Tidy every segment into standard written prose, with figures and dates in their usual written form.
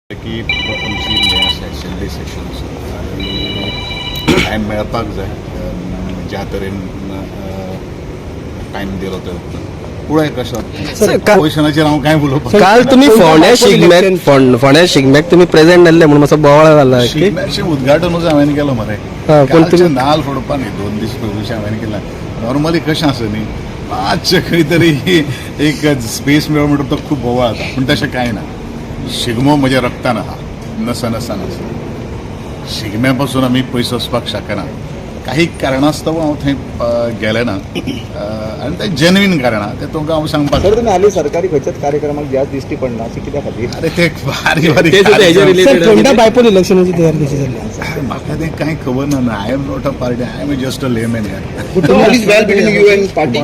की आमची assembly sessions आणि टायम मेळपाक जाय ज्या तरेन टायम दिलो तो पुळय कशें क्वेशनाचेर हांव कांय उलोवपाक काल तुम्ही फोंड्या शिगम्याक तुम्ही प्रेझेंट नासले म्हणून मातसो बोवाळ जाल्ला की शिगम्याचें उद्घाटनूच हांवें केलो मरे कालचें नाल्ल फोडपा न्ही 2 दीस पयलींचें हांवें केलां नॉर्मली कशें आसा न्ही मातशें खंय तरी एक स्पेस मेळ्ळो म्हणटा तो खूब बोवाळ जाता पूण तशें कांय ना शिगमो म्हज्या रक्तान आहा नसान आसा शिगम्या पासून आमी पयस वचपाक शकना काही कारणास्तव हांव थंय गेलें ना आनी तें जेन्युइन कारणां तें तुमकां हांव सांगपाक सर तुम्ही हाली सरकारी खंयच्याच कार्यक्रमाक जास्त दिश्टी पडना अशें कित्या खातीर अरे ते बारीक बारीक सर फोंडा बायपोल इलेक्शनाची तयारी कशी जाल्ली म्हाका तें कांय खबर ना I am not a party I am just a layman here all is well between you and party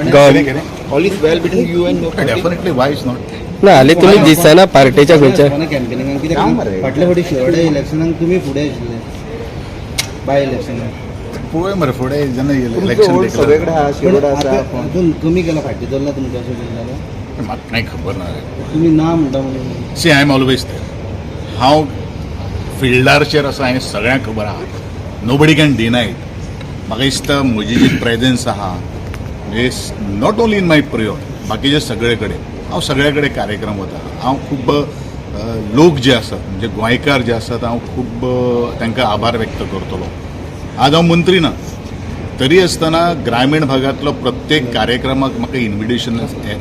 all is well between you and no definitely why is not ना हाली तुम्ही दिसना पार्टीच्या खंयच्या कॅम्पेनिंगाक कित्याक काम फाटल्या फावटी शिरोडे इलेक्शनाक तुमी फुडें आशिल्ले बाय इलेक्शनाक पळय मरे फुडें जेन्ना तुमचो इलेक्शन वोट सगळेकडे आहा शिरोडा आसा हातून तुमी केला फाटी धरला तुमकां अशें केल्लो म्हाका कांय खबर ना तुमी ना म्हणटा म्हणून see I am always there हांव फिल्डारचेर आसा हें सगळ्यांक खबर आहा नोबडी कॅन डिनाय इट म्हाका दिसता म्हजी जी प्रेझन्स आहा is not only in my prior बाकीचे सगळे कडेन हांव सगळे कडेन कार्यक्रम वता हांव खूब लोक जे आसात म्हणजे गोंयकार जे आसात हांव खूब तांकां आभार व्यक्त करतलो आज हांव मंत्री ना तरी आसतना ग्रामीण भागांतलो प्रत्येक कार्यक्रमाक म्हाका इन्विटेशन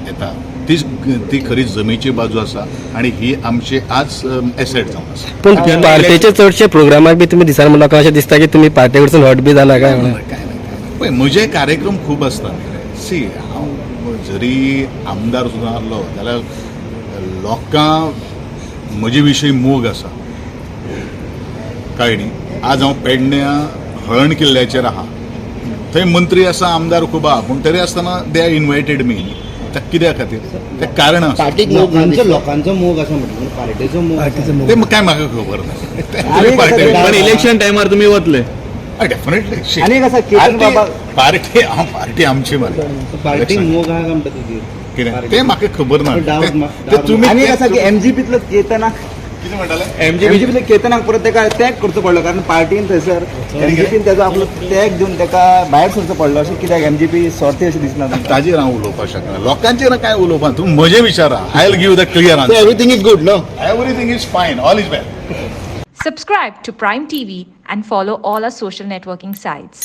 येता ती खरी जमेची बाजू आसा आणि ही आमची आज एसेट जावन आसा पण पार्टीचे चडशे प्रोग्रामाक बी तुम्ही दिसान म्हाका अशें दिसता की तुम्ही पार्टी कडसून हट बी जाला काय म्हणून काय नाही पळय म्हजे कार्यक्रम खूब आसता सी हांव जरी आमदार सुद्दां आसलो जाल्यार लोकांक म्हजे विशीं मोग आसा कळ्ळें न्ही आज हांव पेडण्या हळण किल्ल्याचेर आहा थंय मंत्री आसा आमदार खूब आहा पूण तरी आसतना दे आर इन्वायटेड मी कित्या खातीर तें कारण आसा पार्टीक लोकांचो मोग आसा म्हटलं पार्टीचो मोग ते काय म्हाका खबर ना पण इलेक्शन टायमार तुम्ही वतले डेफिनेटली आनीक आसा केतन बाबा पार्टी आमची मरे पार्टीक मोग आहा काय म्हणटा तुजी कितें तें म्हाका खबर ना डावट ते तुमी आनीक आसा की एमजीपीतलो केतनाक कितें म्हणटाले एमजीपीतले केतनाक परत तेका टॅग करचो पडलो कारण पार्टीन थंयसर एमजीपीन तेजो आपलो टॅग दिवन तेका भायर सरचो पडलो अशें कित्याक एमजीपी स्वार्थी अशें दिसना तुमकां ताजेर हांव उलोवपाक शकना लोकांचेर काय उलोवपा तूं म्हजें विचारा I will give the clear answer everything is good no everything is fine all is well Subscribe to Prime TV and follow all our social networking sites.